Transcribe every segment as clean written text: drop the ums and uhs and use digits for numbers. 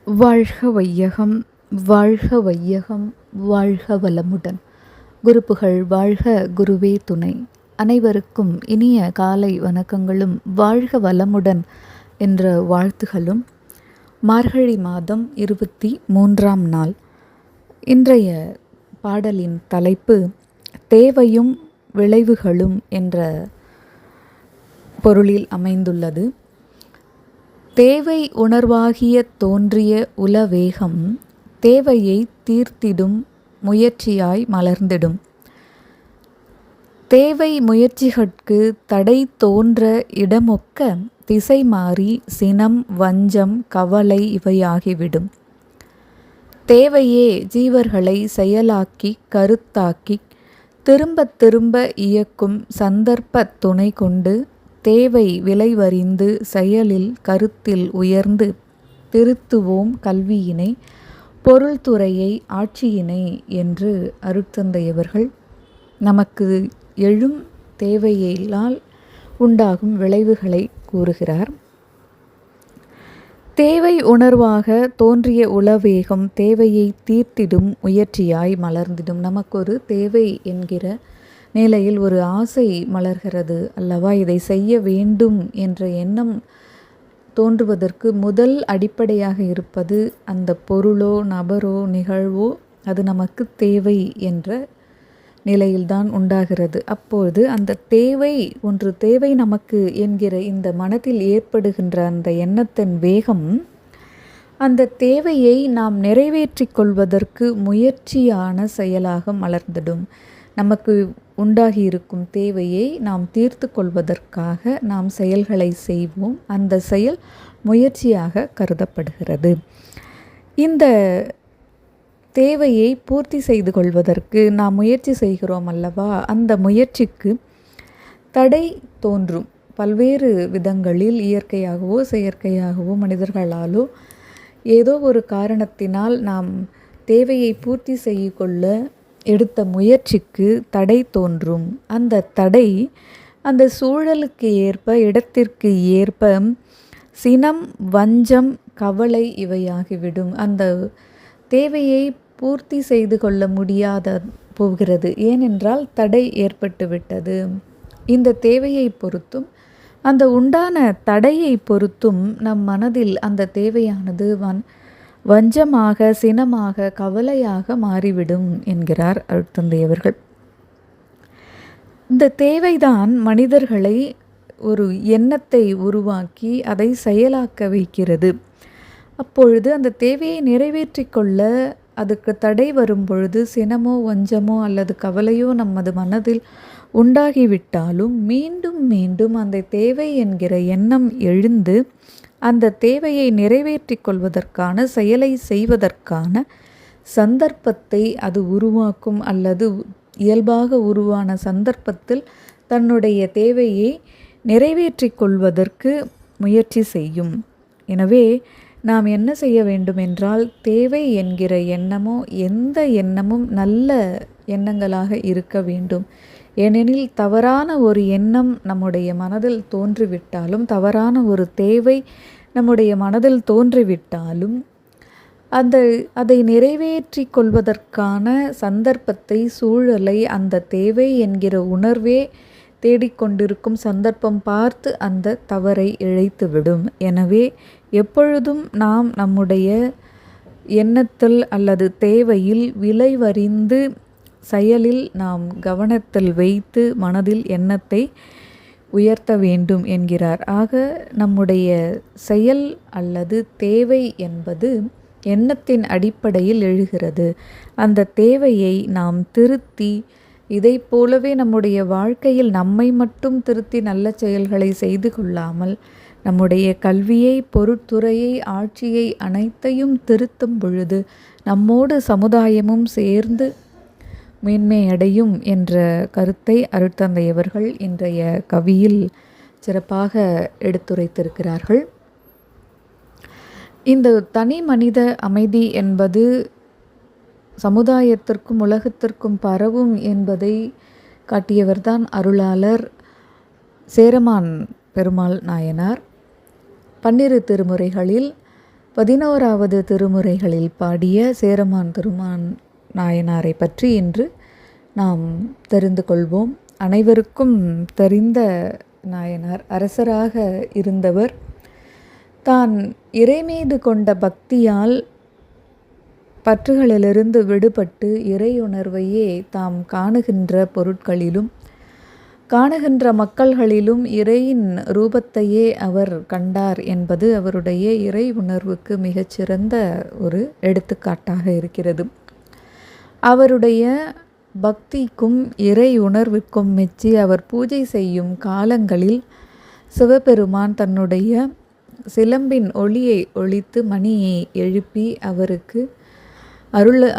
வாழ்க வையகம், வாழ்க வையகம், வாழ்க வளமுடன். குருப்புகழ் வாழ்க, குருவே துணை. அனைவருக்கும் இனிய காலை வணக்கங்களும் வாழ்க வளமுடன் என்ற வாழ்த்துகளும். மார்கழி மாதம் 23ஆம் நாள். இன்றைய பாடலின் தலைப்பு தேவையும் விளைவுகளும் என்ற பொருளில் அமைந்துள்ளது. தேவை உணர்வாகிய தோன்றிய உலவேகம் தேவையை தீர்த்திடும் முயற்சியாய் மலர்ந்திடும். தேவை முயற்சிகட்கு தடை தோன்ற இடமொக்க திசை மாறி சினம் வஞ்சம் கவலை இவையாகிவிடும். தேவையே ஜீவர்களை செயலாக்கி கருத்தாக்கி திரும்ப திரும்ப இயக்கும் சந்தர்ப்ப துணை கொண்டு தேவை விளைவறிந்து செயலில் கருத்தில் உயர்ந்து திருத்துவோம் கல்வியினை பொருள்துறையை ஆட்சியினை என்று அருட்தந்தையவர்கள் நமக்கு எழும் தேவையினால் உண்டாகும் விளைவுகளை கூறுகிறார். தேவை உணர்வாக தோன்றிய உளவேகம் தேவையை தீர்த்திடும் முயற்சியாய் மலர்ந்திடும். நமக்கொரு தேவை என்கிற நிலையில் ஒரு ஆசை மலர்கிறது அல்லவா? இதை செய்ய வேண்டும் என்ற எண்ணம் தோன்றுவதற்கு முதல் அடிப்படையாக இருப்பது அந்த பொருளோ நபரோ நிகழ்வோ அது நமக்கு தேவை என்ற நிலையில்தான் உண்டாகிறது. அப்பொழுது அந்த தேவை நமக்கு என்கிற இந்த மனத்தில் ஏற்படுகின்ற அந்த எண்ணத்தின் வேகம் அந்த தேவையை நாம் நிறைவேற்றி கொள்வதற்கு முயற்சியான செயலாக மலர்ந்திடும். நமக்கு உண்டாகி இருக்கும் தேவையை நாம் தீர்த்து கொள்வதற்காக நாம் செயல்களை செய்வோம். அந்த செயல் முயற்சியாக கருதப்படுகிறது. இந்த தேவையை பூர்த்தி செய்து கொள்வதற்கு நாம் முயற்சி செய்கிறோம் அல்லவா? அந்த முயற்சிக்கு தடை தோன்றும் பல்வேறு விதங்களில், இயற்கையாகவோ செயற்கையாகவோ மனிதர்களாலோ ஏதோ ஒரு காரணத்தினால் நாம் தேவையை பூர்த்தி செய்து கொள்ள எடுத்த முயற்சிக்கு தடை தோன்றும். அந்த தடை அந்த சூழலுக்கு ஏற்ப இடத்திற்கு ஏற்ப சினம் வஞ்சம் கவலை இவையாகிவிடும். அந்த தேவையை பூர்த்தி செய்து கொள்ள முடியாத போகிறது. ஏனென்றால் தடை ஏற்பட்டு விட்டது. இந்த தேவையை பொறுத்தும் அந்த உண்டான தடையை பொறுத்தும் நம் மனதில் அந்த தேவையானது வஞ்சமாக சினமாக கவலையாக மாறிவிடும் என்கிறார் அருட்தந்தையவர்கள். இந்த தேவைதான் மனிதர்களை ஒரு எண்ணத்தை உருவாக்கி அதை செயலாக்க வைக்கிறது. அப்பொழுது அந்த தேவையை நிறைவேற்றி கொள்ள அதுக்கு தடை வரும் பொழுது சினமோ வஞ்சமோ அல்லது கவலையோ நமது மனதில் உண்டாகிவிட்டாலும் மீண்டும் மீண்டும் அந்த தேவை என்கிற எண்ணம் எழுந்து அந்த தேவையை நிறைவேற்றி கொள்வதற்கான செயலை செய்வதற்கான சந்தர்ப்பத்தை அது உருவாக்கும். அல்லது இயல்பாக உருவான சந்தர்ப்பத்தில் தன்னுடைய தேவையை நிறைவேற்றி கொள்வதற்கு முயற்சி செய்யும். எனவே நாம் என்ன செய்ய வேண்டும் என்றால், தேவை என்கிற எண்ணமோ எந்த எண்ணமும் நல்ல எண்ணங்களாக இருக்க வேண்டும். ஏனெனில் தவறான ஒரு எண்ணம் நம்முடைய மனதில் தோன்றிவிட்டாலும், தவறான ஒரு தேவை நம்முடைய மனதில் தோன்றிவிட்டாலும் அதை நிறைவேற்றி கொள்வதற்கான சந்தர்ப்பத்தை சூழலை அந்த தேவை என்கிற உணர்வே தேடிக்கொண்டிருக்கும் சந்தர்ப்பம் பார்த்து அந்த தவறை இழைத்துவிடும். எனவே எப்பொழுதும் நாம் நம்முடைய எண்ணத்தில் அல்லது தேவையில் விளைவறிந்து செயலில் நாம் கவனத்தில் வைத்து மனதில் எண்ணத்தை உயர்த்த வேண்டும் என்கிறார். ஆக நம்முடைய செயல் அல்லது தேவை என்பது எண்ணத்தின் அடிப்படையில் எழுகிறது. அந்த தேவையை நாம் திருத்தி இதை போலவே நம்முடைய வாழ்க்கையில் நம்மை மட்டும் திருத்தி நல்ல செயல்களை செய்து கொள்ளாமல் நம்முடைய கல்வியை பொருட்துறையை ஆட்சியை அனைத்தையும் திருத்தும் பொழுது நம்மோடு சமுதாயமும் சேர்ந்து மேன்மையடையும் என்ற கருத்தை அருட்தந்தையவர்கள் இன்றைய கவியில் சிறப்பாக எடுத்துரைத்திருக்கிறார்கள். இந்த தனி மனித அமைதி என்பது சமுதாயத்திற்கும் உலகத்திற்கும் பரவும் என்பதை காட்டியவர்தான் அருளாளர் சேரமான் பெருமாள் நாயனார். 12 திருமுறைகளில் 11வது திருமுறைகளில் பாடிய சேரமான் பெருமான் நாயனாரை பற்றி இன்று நாம் தெரிந்து கொள்வோம். அனைவருக்கும் தெரிந்த நாயனார், அரசராக இருந்தவர். தான் இறைமீது கொண்ட பக்தியால் பற்றுகளிலிருந்து விடுபட்டு இறையுணர்வையே தாம் காணுகின்ற பொருட்களிலும் காணுகின்ற மக்கள்களிலும் இறையின் ரூபத்தையே அவர் கண்டார் என்பது அவருடைய இறை உணர்வுக்கு மிகச்சிறந்த ஒரு எடுத்துக்காட்டாக இருக்கிறது. அவருடைய பக்திக்கும் இறை உணர்வுக்கும் மெச்சி அவர் பூஜை செய்யும் காலங்களில் சிவபெருமான் தன்னுடைய சிலம்பின் ஒளியை ஒலித்து மணியை எழுப்பி அவருக்கு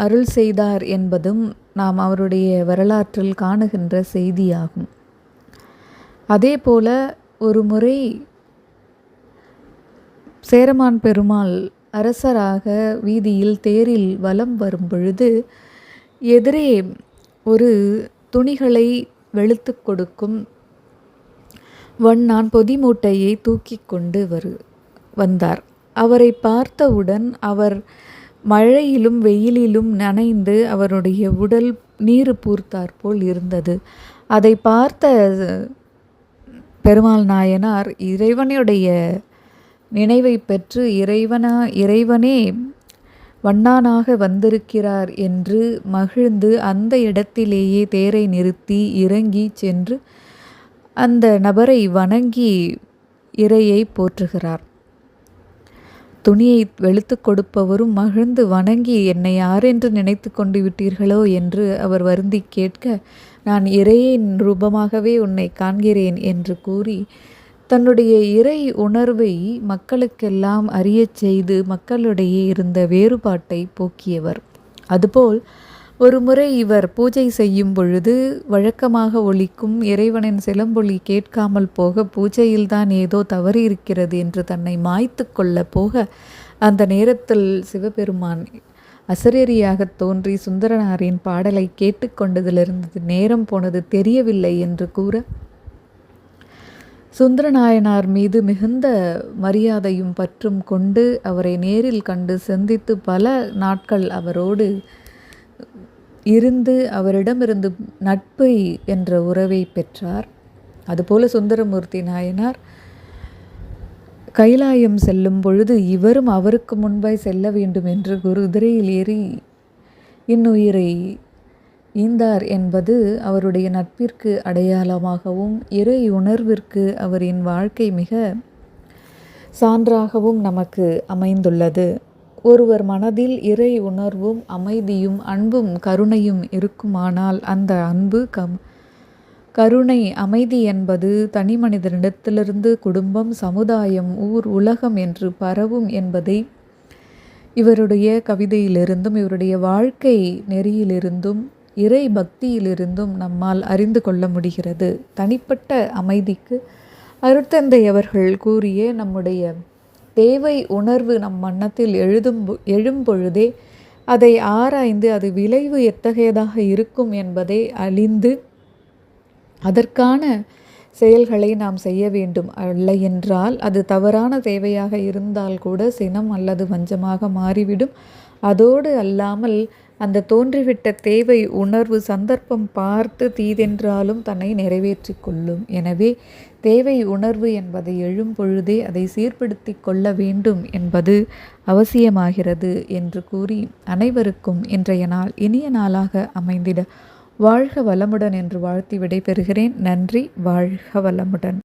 அருள் செய்தார் என்பதும் நாம் அவருடைய வரலாற்றில் காணுகின்ற செய்தியாகும். அதேபோல ஒரு முறை சேரமான் பெருமாள் அரசராக வீதியில் தேரில் வலம் வரும் பொழுது எதிரே ஒரு துணிகளை வெளுத்து கொடுக்கும் வண்ணான் பொதி மூட்டையை தூக்கி கொண்டு வந்தார். அவரை பார்த்தவுடன் அவர் மழையிலும் வெயிலிலும் நனைந்து அவருடைய உடல் நீர் பூர்த்தாற்போல் இருந்தது. அதை பார்த்த பெருமாள் நாயனார் இறைவனுடைய நினைவை பெற்று இறைவனே வண்ணானாக வந்திருக்கிறார் என்று மகிழ்ந்து அந்த இடத்திலேயே தேரை நிறுத்தி இறங்கி சென்று அந்த நபரை வணங்கி இறையை போற்றுகிறார். துணியை வெளுத்து கொடுப்பவரும் மகிழ்ந்து வணங்கி, என்னை யாரென்று நினைத்து கொண்டு விட்டீர்களோ என்று அவர் வருந்தி கேட்க, நான் இறையின் ரூபமாகவே உன்னை காண்கிறேன் என்று கூறி தன்னுடைய இறை உணர்வை மக்களுக்கெல்லாம் அறியச் செய்து மக்களிடையே இருந்த வேறுபாட்டை போக்கியவர். அதுபோல் ஒரு முறை இவர் பூஜை செய்யும் பொழுது வழக்கமாக ஒலிக்கும் இறைவனின் சிலம்பொலி கேட்காமல் போக பூஜையில்தான் ஏதோ தவறு இருக்கிறது என்று தன்னை மாய்த்து கொள்ள போக அந்த நேரத்தில் சிவபெருமான் அசரீரியாக தோன்றி சுந்தரனாரின் பாடலை கேட்டுக்கொண்டதிலிருந்து நேரம் போனது தெரியவில்லை என்று கூற சுந்தரநாயனார் மீது மிகுந்த மரியாதையும் பற்றும் கொண்டு அவரை நேரில் கண்டு சந்தித்து பல நாட்கள் அவரோடு இருந்து அவரிடமிருந்து நட்பை என்ற உறவை பெற்றார். அதுபோல சுந்தரமூர்த்தி நாயனார் கைலாயம் செல்லும் பொழுது இவரும் அவருக்கு முன்பாய் செல்ல வேண்டும் என்று குதிரையில் ஏறி இன்னுயிரை ஈந்தார் என்பது அவருடைய நட்பிற்கு அடையாளமாகவும் இறை உணர்விற்கு அவரின் வாழ்க்கை மிக சான்றாகவும் நமக்கு அமைந்துள்ளது. ஒருவர் மனதில் இறை உணர்வும் அமைதியும் அன்பும் கருணையும் இருக்குமானால் அந்த அன்பு கருணை அமைதி என்பது தனி மனிதனிடத்திலிருந்து குடும்பம், சமுதாயம், ஊர், உலகம் என்று பரவும் என்பதை இவருடைய கவிதையிலிருந்தும் இவருடைய வாழ்க்கை நெறியிலிருந்தும் இறை பக்தியிலிருந்தும் நம்மால் அறிந்து கொள்ள முடிகிறது. தனிப்பட்ட அமைதிக்கு அருட்தந்தை அவர்கள் கூறிய நம்முடைய தேவை உணர்வு நம் மனத்தில் எழும் பொழுதே அதை ஆராய்ந்து அது விளைவு எத்தகையதாக இருக்கும் என்பதை அறிந்து அதற்கான செயல்களை நாம் செய்ய வேண்டும். இல்லையென்றால் அது தவறான தேவையாக இருந்தால் கூட சினம் அல்லது வஞ்சமாக மாறிவிடும். அதோடு அல்லாமல் அந்த தோன்றிவிட்ட தேவை உணர்வு சந்தர்ப்பம் பார்த்து தீதென்றாலும் தன்னை நிறைவேற்றி கொள்ளும். எனவே தேவை உணர்வு என்பதை எழும் பொழுதே அதை சீர்படுத்தி கொள்ள வேண்டும் என்பது அவசியமாகிறது என்று கூறி அனைவருக்கும் இன்றைய நாள் இனிய நாளாக அமைந்திட வாழ்க வளமுடன் என்று வாழ்த்தி விடைபெறுகிறேன். நன்றி. வாழ்க வளமுடன்.